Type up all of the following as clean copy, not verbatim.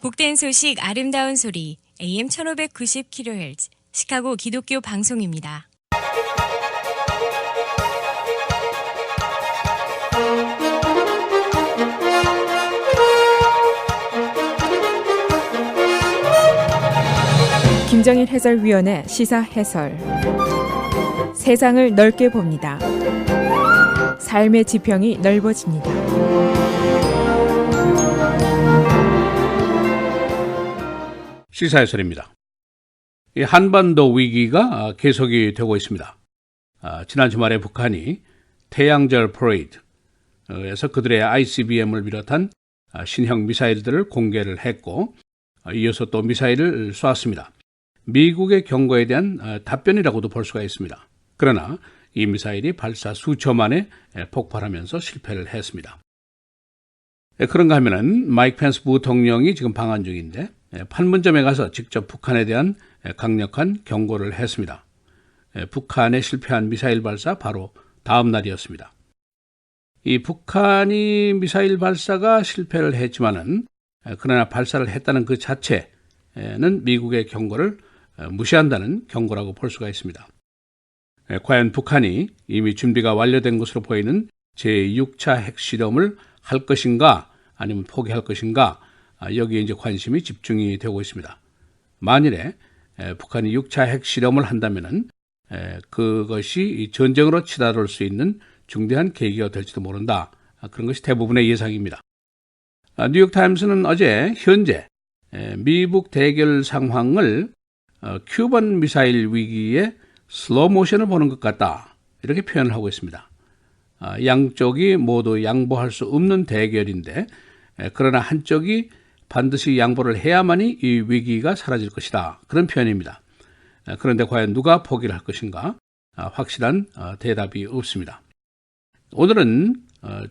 복된 소식 아름다운 소리 AM 1590kHz 시카고 기독교 방송입니다. 김정일 해설위원의 시사 해설. 세상을 넓게 봅니다. 삶의 지평이 넓어집니다. 시사 해설입니다. 이 한반도 위기가 계속이 되고 있습니다. 지난 주말에 북한이 태양절 퍼레이드에서 그들의 ICBM을 비롯한 신형 미사일들을 공개를 했고, 이어서 또 미사일을 쏘았습니다. 미국의 경고에 대한 답변이라고도 볼 수가 있습니다. 그러나 이 미사일이 발사 수초 만에 폭발하면서 실패를 했습니다. 그런가 하면은 마이크 펜스 부통령이 지금 방한 중인데 판문점에 가서 직접 북한에 대한 강력한 경고를 했습니다. 북한의 실패한 미사일 발사 바로 다음 날이었습니다. 이 북한이 미사일 발사가 실패를 했지만은 그러나 발사를 했다는 그 자체는 미국의 경고를 무시한다는 경고라고 볼 수가 있습니다. 과연 북한이 이미 준비가 완료된 것으로 보이는 제6차 핵실험을 할 것인가 아니면 포기할 것인가, 여기에 이제 관심이 집중이 되고 있습니다. 만일에 북한이 6차 핵실험을 한다면은 그것이 전쟁으로 치달을 수 있는 중대한 계기가 될지도 모른다. 그런 것이 대부분의 예상입니다. 뉴욕타임스는 어제 현재 미북 대결 상황을 큐번 미사일 위기의 슬로우 모션을 보는 것 같다, 이렇게 표현을 하고 있습니다. 양쪽이 모두 양보할 수 없는 대결인데, 그러나 한쪽이 반드시 양보를 해야만이 이 위기가 사라질 것이다, 그런 표현입니다. 그런데 과연 누가 포기를 할 것인가, 확실한 대답이 없습니다. 오늘은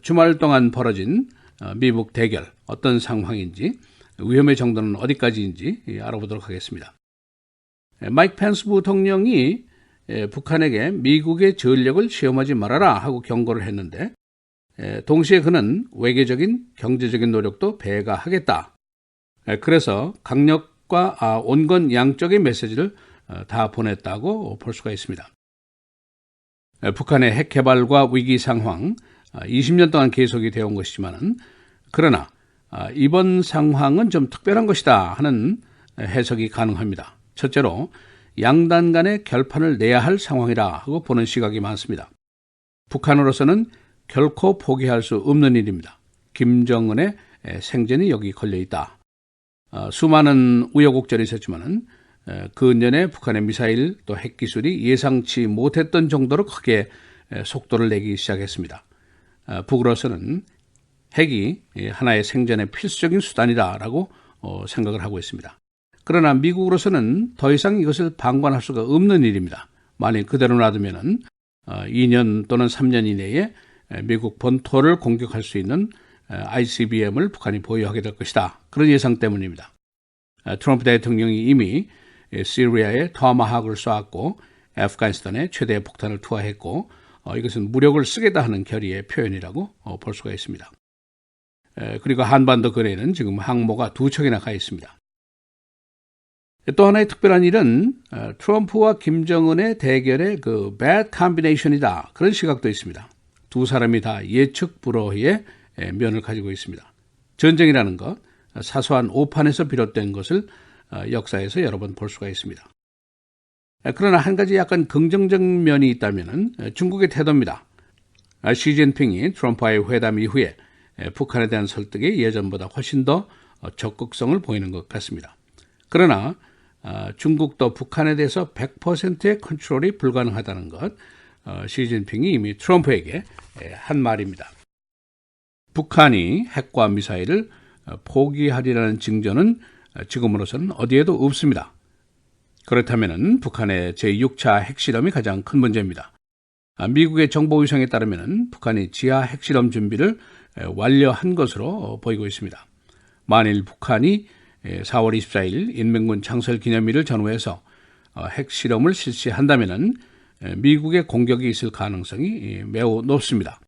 주말 동안 벌어진 미북 대결, 어떤 상황인지, 위험의 정도는 어디까지인지 알아보도록 하겠습니다. 마이크 펜스 부통령이 북한에게 미국의 전력을 시험하지 말아라 하고 경고를 했는데, 동시에 그는 외교적인 경제적인 노력도 배가하겠다. 그래서 강력과 온건 양쪽의 메시지를 다 보냈다고 볼 수가 있습니다. 북한의 핵 개발과 위기 상황 20년 동안 계속이 되어 온 것이지만, 그러나 이번 상황은 좀 특별한 것이다 하는 해석이 가능합니다. 첫째로 양단 간의 결판을 내야 할 상황이라 하고 보는 시각이 많습니다. 북한으로서는 결코 포기할 수 없는 일입니다. 김정은의 생전이 여기 걸려 있다. 수많은 우여곡절이 있었지만 근년에 북한의 미사일 또 핵기술이 예상치 못했던 정도로 크게 속도를 내기 시작했습니다. 북으로서는 핵이 하나의 생존의 필수적인 수단이다라고 생각을 하고 있습니다. 그러나 미국으로서는 더 이상 이것을 방관할 수가 없는 일입니다. 만일 그대로 놔두면 2년 또는 3년 이내에 미국 본토를 공격할 수 있는 ICBM을 북한이 보유하게 될 것이다, 그런 예상 때문입니다. 트럼프 대통령이 이미 시리아에 토마하크를 쏘았고 아프가니스탄에 최대 폭탄을 투하했고, 이것은 무력을 쓰겠다 하는 결의의 표현이라고 볼 수가 있습니다. 그리고 한반도 근해에는 지금 항모가 2척이나 가 있습니다. 또 하나의 특별한 일은 트럼프와 김정은의 대결의 그 bad combination이다, 그런 시각도 있습니다. 두 사람이 다 예측 불허의 면을 가지고 있습니다. 전쟁이라는 것, 사소한 오판에서 비롯된 것을 역사에서 여러 번 볼 수가 있습니다. 그러나 한 가지 약간 긍정적 면이 있다면 중국의 태도입니다. 시진핑이 트럼프와의 회담 이후에 북한에 대한 설득이 예전보다 훨씬 더 적극성을 보이는 것 같습니다. 그러나 중국도 북한에 대해서 100%의 컨트롤이 불가능하다는 것, 시진핑이 이미 트럼프에게 한 말입니다. 북한이 핵과 미사일을 포기하리라는 징조는 지금으로서는 어디에도 없습니다. 그렇다면 북한의 제6차 핵실험이 가장 큰 문제입니다. 미국의 정보위성에 따르면 북한이 지하 핵실험 준비를 완료한 것으로 보이고 있습니다. 만일 북한이 4월 24일 인민군 창설 기념일을 전후해서 핵실험을 실시한다면 미국의 공격이 있을 가능성이 매우 높습니다.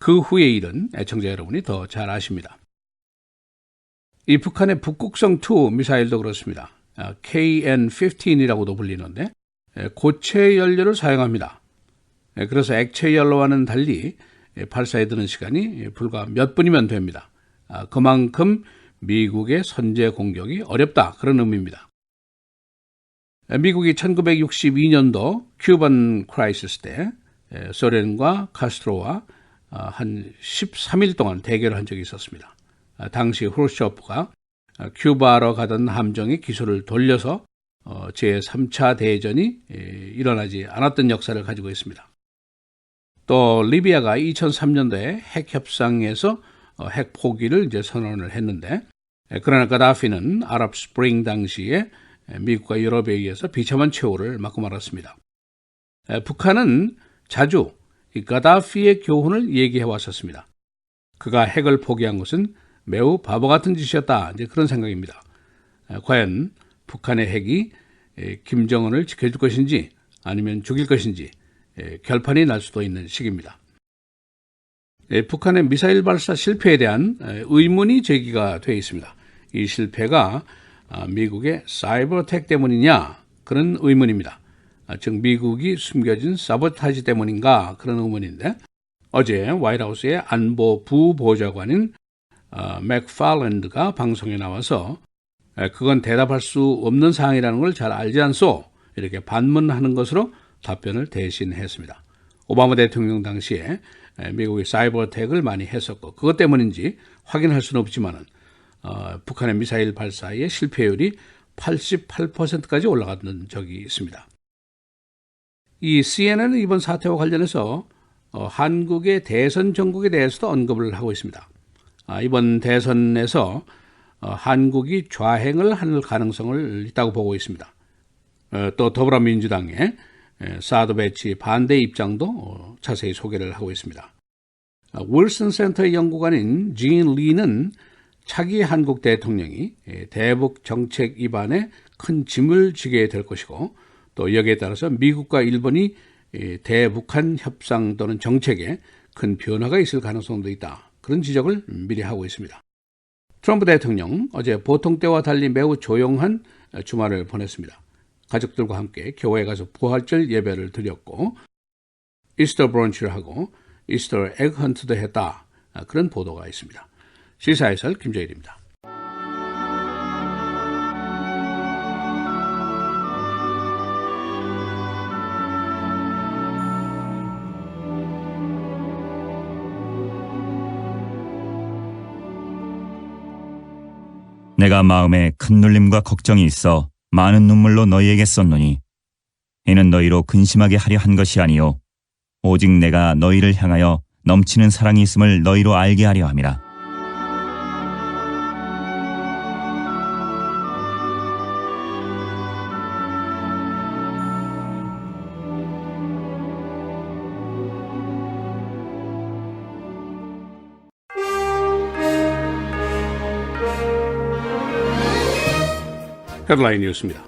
그 후의 일은 애청자 여러분이 더 잘 아십니다. 이 북한의 북극성2 미사일도 그렇습니다. KN-15이라고도 불리는데 고체 연료를 사용합니다. 그래서 액체 연료와는 달리 발사에 드는 시간이 불과 몇 분이면 됩니다. 그만큼 미국의 선제 공격이 어렵다, 그런 의미입니다. 미국이 1962년도 큐반 크라이시스 때 소련과 카스트로와 한 13일 동안 대결을 한 적이 있었습니다. 당시 후르쇼프가 큐바로 가던 함정의 기술을 돌려서 제3차 대전이 일어나지 않았던 역사를 가지고 있습니다. 또 리비아가 2003년도에 핵 협상에서 핵 포기를 이제 선언을 했는데, 그러나 가다피는 아랍 스프링 당시에 미국과 유럽에 의해서 비참한 최후를 맞고 말았습니다. 북한은 자주 이 가다피의 교훈을 얘기해 왔었습니다. 그가 핵을 포기한 것은 매우 바보 같은 짓이었다, 이제 그런 생각입니다. 과연 북한의 핵이 김정은을 지켜줄 것인지 아니면 죽일 것인지 결판이 날 수도 있는 시기입니다. 북한의 미사일 발사 실패에 대한 의문이 제기가 되어 있습니다. 이 실패가 미국의 사이버 어택 때문이냐, 그런 의문입니다. 즉 미국이 숨겨진 사보타지 때문인가, 그런 의문인데, 어제 화이트하우스의 안보 부보좌관인 맥팔랜드가 방송에 나와서 그건 대답할 수 없는 사항이라는 걸 잘 알지 않소, 이렇게 반문하는 것으로 답변을 대신했습니다. 오바마 대통령 당시에 미국이 사이버 어택을 많이 했었고, 그것 때문인지 확인할 수는 없지만 북한의 미사일 발사의 실패율이 88%까지 올라갔던 적이 있습니다. 이 CNN은 이번 사태와 관련해서 한국의 대선 정국에 대해서도 언급을 하고 있습니다. 이번 대선에서 한국이 좌행을 할 가능성을 있다고 보고 있습니다. 또 더불어민주당의 사드 배치 반대 입장도 자세히 소개를 하고 있습니다. 윌슨 센터의 연구관인 진 리는 차기 한국 대통령이 대북 정책 입안에 큰 짐을 지게 될 것이고, 또 여기에 따라서 미국과 일본이 대북한 협상 또는 정책에 큰 변화가 있을 가능성도 있다, 그런 지적을 미리 하고 있습니다. 트럼프 대통령 어제 보통 때와 달리 매우 조용한 주말을 보냈습니다. 가족들과 함께 교회에 가서 부활절 예배를 드렸고 이스터 브런치를 하고 이스터 에그 헌트도 했다, 그런 보도가 있습니다. 시사해설 김정일입니다. 내가 마음에 큰 눌림과 걱정이 있어 많은 눈물로 너희에게 썼노니 이는 너희로 근심하게 하려 한 것이 아니요 오직 내가 너희를 향하여 넘치는 사랑이 있음을 너희로 알게 하려 함이라. 헤드라인 뉴스입니다.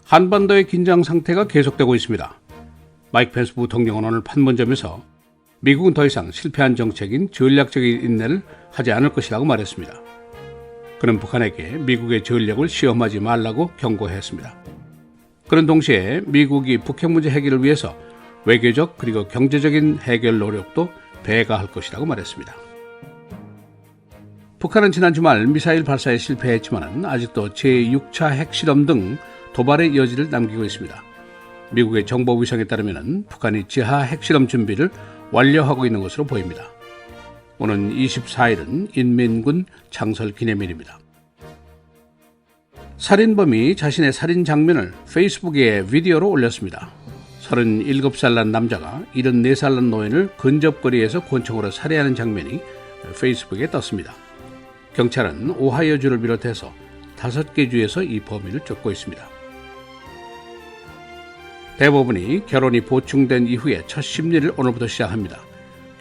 한반도의 긴장 상태가 계속되고 있습니다. 마이크 펜스 부통령은 오늘 판문점에서 미국은 더 이상 실패한 정책인 전략적인 인내를 하지 않을 것이라고 말했습니다. 그는 북한에게 미국의 전략을 시험하지 말라고 경고했습니다. 그런 동시에 미국이 북핵 문제 해결을 위해서 외교적 그리고 경제적인 해결 노력도 배가할 것이라고 말했습니다. 북한은 지난 주말 미사일 발사에 실패했지만 아직도 제6차 핵실험 등 도발의 여지를 남기고 있습니다. 미국의 정보위성에 따르면 북한이 지하 핵실험 준비를 완료하고 있는 것으로 보입니다. 오는 24일은 인민군 창설 기념일입니다. 살인범이 자신의 살인 장면을 페이스북에 비디오로 올렸습니다. 37살 난 남자가 74살 난 노인을 근접거리에서 권총으로 살해하는 장면이 페이스북에 떴습니다. 경찰은 오하이오주를 비롯해서 5개 주에서 이 범인을 쫓고 있습니다. 대법원이 결혼이 보충된 이후에 첫 심리를 오늘부터 시작합니다.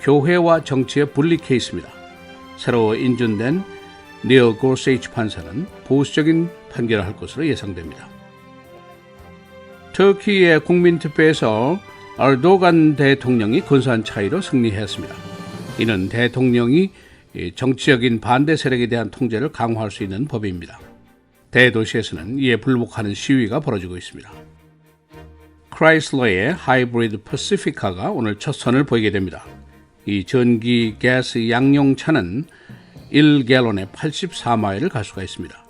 교회와 정치의 분리 케이스입니다. 새로 인준된 닐 고세이치 판사는 보수적인 판결을 할 것으로 예상됩니다. 터키의 국민투표에서 알도간 대통령이 근소한 차이로 승리했습니다. 이는 대통령이 이 정치적인 반대 세력에 대한 통제를 강화할 수 있는 법입니다. 대도시에서는 이에 불복하는 시위가 벌어지고 있습니다. 크라이슬러의 하이브리드 퍼시피카가 오늘 첫 선을 보이게 됩니다. 이 전기 가스 양용차는 1갤런에 84마일을 갈 수가 있습니다.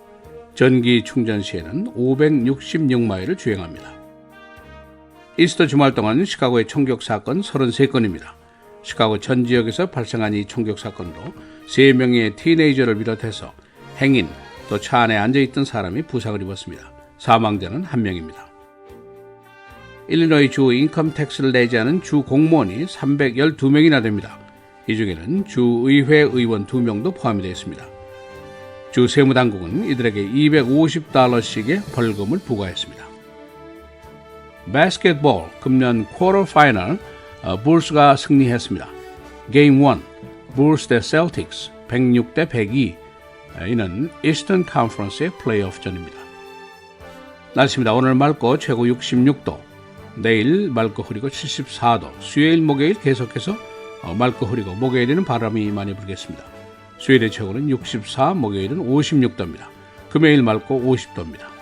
전기 충전 시에는 566마일을 주행합니다. 이스터 주말 동안 시카고의 총격 사건 33건입니다. 시카고 전 지역에서 발생한 이 총격 사건으로 3명의 티네이저를 비롯해서 행인 또 차 안에 앉아있던 사람이 부상을 입었습니다. 사망자는 1명입니다. 일리노이 주 인컴택스를 내지 않은 주 공무원이 312명이나 됩니다. 이 중에는 주의회 의원 2명도 포함이 되어 있습니다. 주 세무당국은 이들에게 $250씩의 벌금을 부과했습니다. 바스켓볼 금년 쿼터 파이널 불스가 승리했습니다. 게임 1 불스 대 셀틱스 106대 102. 이는 이스턴 컨퍼런스의 플레이오프전입니다. 날씨입니다. 오늘 맑고 최고 66도, 내일 맑고 흐리고 74도, 수요일 목요일 계속해서 맑고 흐리고 목요일에는 바람이 많이 불겠습니다. 수요일의 최고는 64, 목요일은 56도입니다. 금요일 맑고 50도입니다.